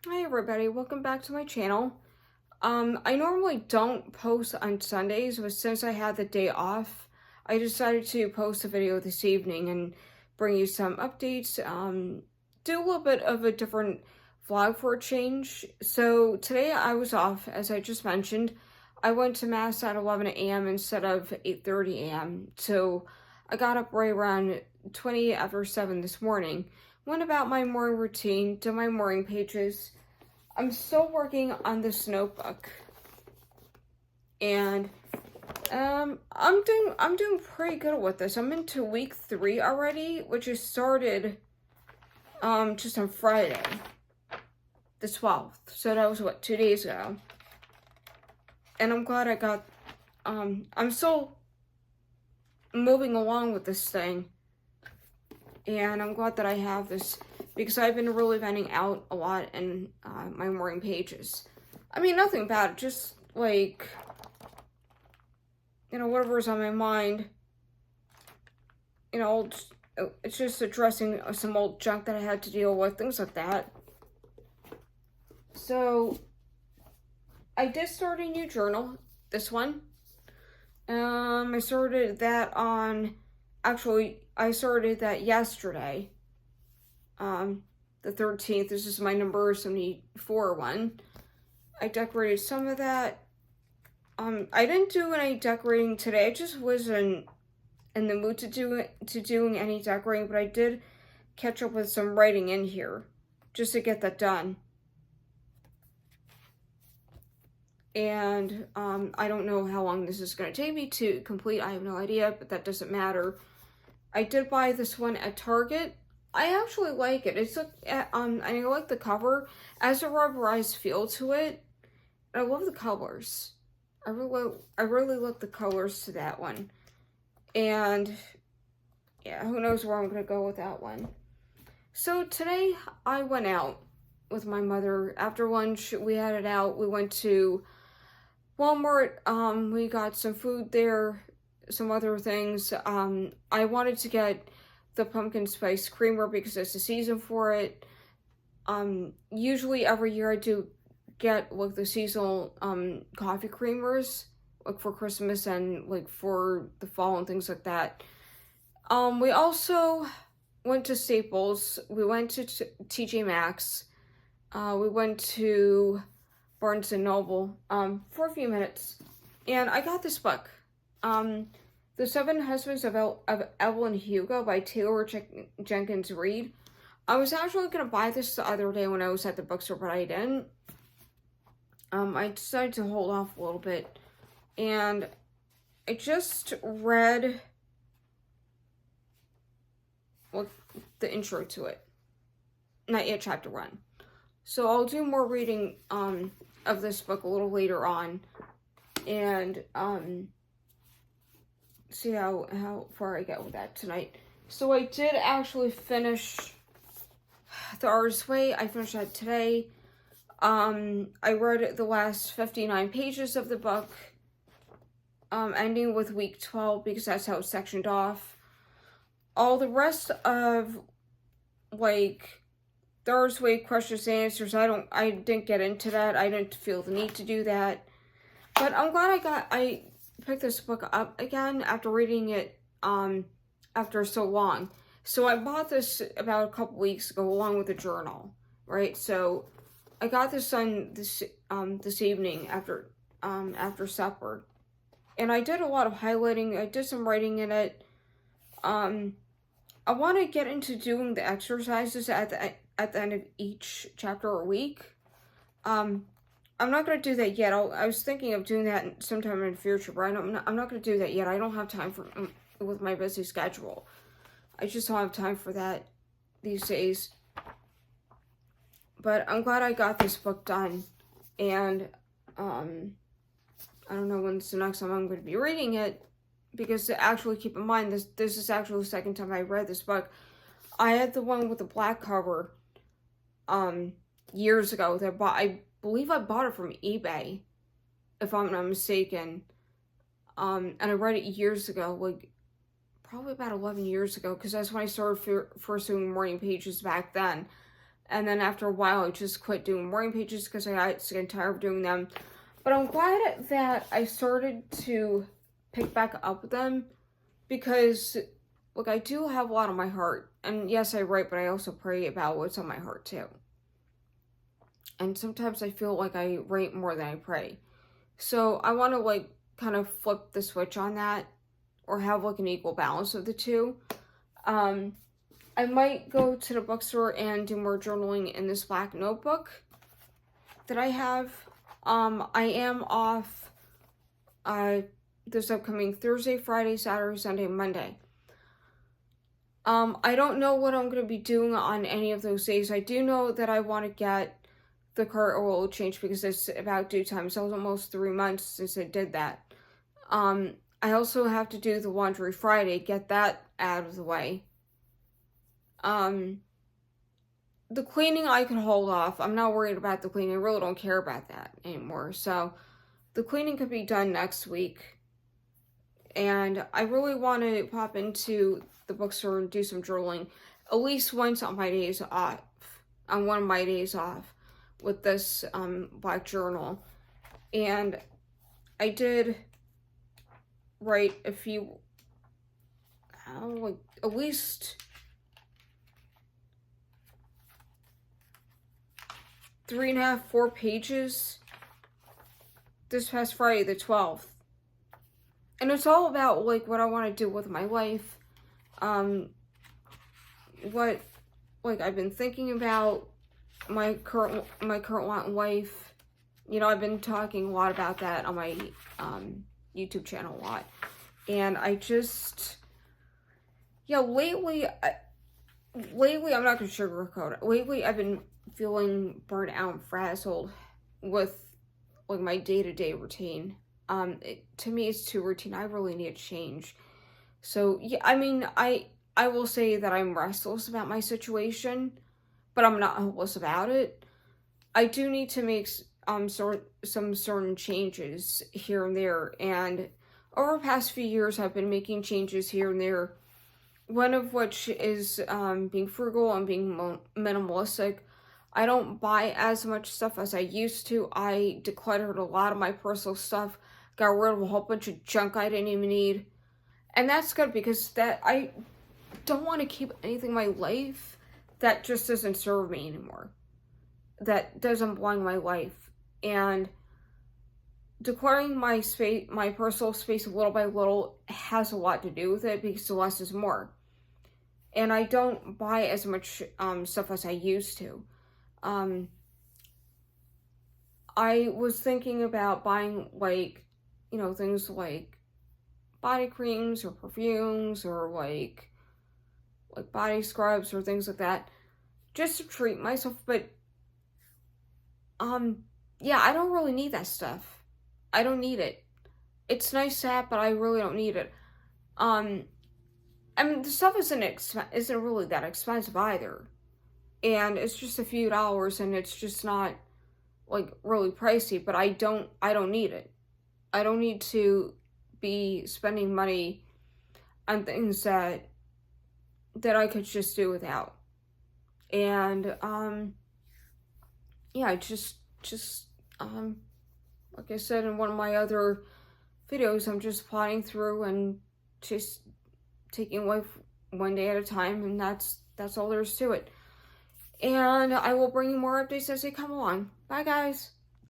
Hi everybody, welcome back to my channel. I normally don't post on Sundays, but since I had the day off, I decided to post a video this evening and bring you some updates, do a little bit of a different vlog for a change. So today I was off, as I just mentioned. I went to Mass at 11 a.m. instead of 8:30 a.m. So I got up right around 20 after 7 this morning. Went about my morning routine, did my morning pages. I'm still working on this notebook, and I'm doing pretty good with this. I'm into week 3 already, which is started just on Friday, the 12th. So that was what, 2 days ago. And I'm glad I got I'm still moving along with this thing. And I'm glad that I have this because I've been really venting out a lot in my morning pages. I mean, nothing bad, just like, whatever's on my mind. It's just addressing some old junk that I had to deal with, things like that. So, I did start a new journal, this one. I started that I started that yesterday. The 13th, this is my number 74 one. I decorated some of that. I didn't do any decorating today. I just wasn't in the mood to doing any decorating, but I did catch up with some writing in here just to get that done. And I don't know how long this is going to take me to complete. I have no idea, but that doesn't matter. I did buy this one at Target. I actually like it. And I like the cover. It has a rubberized feel to it. I love the colors. I really like the colors to that one. And yeah, who knows where I'm gonna go with that one. So today I went out with my mother. After lunch, we headed out. We went to Walmart. We got some food there, some other things. I wanted to get the pumpkin spice creamer because it's the season for it. Usually every year I do get like the seasonal coffee creamers like for Christmas and like for the fall and things like that. We also went to Staples. We went to TJ Maxx. We went to Barnes and Noble for a few minutes, and I got this book, The Seven Husbands of Evelyn Hugo by Taylor Jenkins Reid. I was actually gonna buy this the other day when I was at the bookstore, but I didn't. I decided to hold off a little bit, and I just read the intro to it. Not yet chapter 1. So I'll do more reading of this book a little later on, and see how far I get with that tonight. So I did actually finish The Artist's Way. I finished that today. I read the last 59 pages of the book, ending with week 12 because that's how it's sectioned off. All the rest of, like, The Artist's Way questions and answers, I didn't get into that. I didn't feel the need to do that. But I'm glad I picked this book up again after reading it, after so long. So I bought this about a couple weeks ago along with a journal, right? So I got this done this evening after supper, and I did a lot of highlighting. I did some writing in it. I want to get into doing the exercises at the end of each chapter or week. I'm not gonna do that yet. I was thinking of doing that sometime in the future, but I'm not gonna do that yet. I don't have time for with my busy schedule. I just don't have time for that these days. But I'm glad I got this book done, and I don't know when's the next time I'm going to be reading it, because actually keep in mind this is actually the second time I read this book. I had the one with the black cover years ago I believe I bought it from eBay, if I'm not mistaken. And I read it years ago, like probably about 11 years ago, because that's when I started first doing morning pages back then. And then after a while, I just quit doing morning pages because I got sick and tired of doing them. But I'm glad that I started to pick back up with them because, look, I do have a lot on my heart. And yes, I write, but I also pray about what's on my heart too. And sometimes I feel like I write more than I pray. So I want to like kind of flip the switch on that or have like an equal balance of the two. I might go to the bookstore and do more journaling in this black notebook that I have. I am off this upcoming Thursday, Friday, Saturday, Sunday, Monday. I don't know what I'm going to be doing on any of those days. I do know that I want to get the car oil changed because it's about due time. So it's almost 3 months since I did that. I also have to do the laundry Friday, get that out of the way. The cleaning I can hold off. I'm not worried about the cleaning. I really don't care about that anymore. So the cleaning could be done next week. And I really want to pop into the bookstore and do some journaling at least once on my days off. On one of my days off with this black journal. And I did write a few, like at least 3.5, 4 pages this past Friday the 12th. And it's all about like what I want to do with my life. What like I've been thinking about my current life. You know, I've been talking a lot about that on my YouTube channel a lot. And I just lately I'm not gonna sugarcoat it. Lately I've been feeling burnt out and frazzled with like my day-to-day routine. To me it's too routine. I really need a change. So yeah, I mean I will say that I'm restless about my situation, but I'm not hopeless about it. I do need to make some certain changes here and there, and over the past few years I've been making changes here and there, one of which is being frugal and being minimalistic. I don't buy as much stuff as I used to. I decluttered a lot of my personal stuff, got rid of a whole bunch of junk I didn't even need, and that's good because I don't want to keep anything in my life that just doesn't serve me anymore, that doesn't belong in my life. And declaring my space, my personal space, little by little has a lot to do with it because less is more. And I don't buy as much stuff as I used to. I was thinking about buying like, you know, things like body creams or perfumes or like body scrubs or things like that, just to treat myself. But yeah, I don't really need that stuff. I don't need it. It's nice to have, but I really don't need it. I mean, the stuff isn't really that expensive either, and it's just a few dollars, and it's just not like really pricey. But I don't need it. I don't need to be spending money on things that I could just do without. And yeah, just like I said in one of my other videos, I'm just plodding through and just taking life one day at a time, and that's all there is to it. And I will bring you more updates as they come along. Bye guys.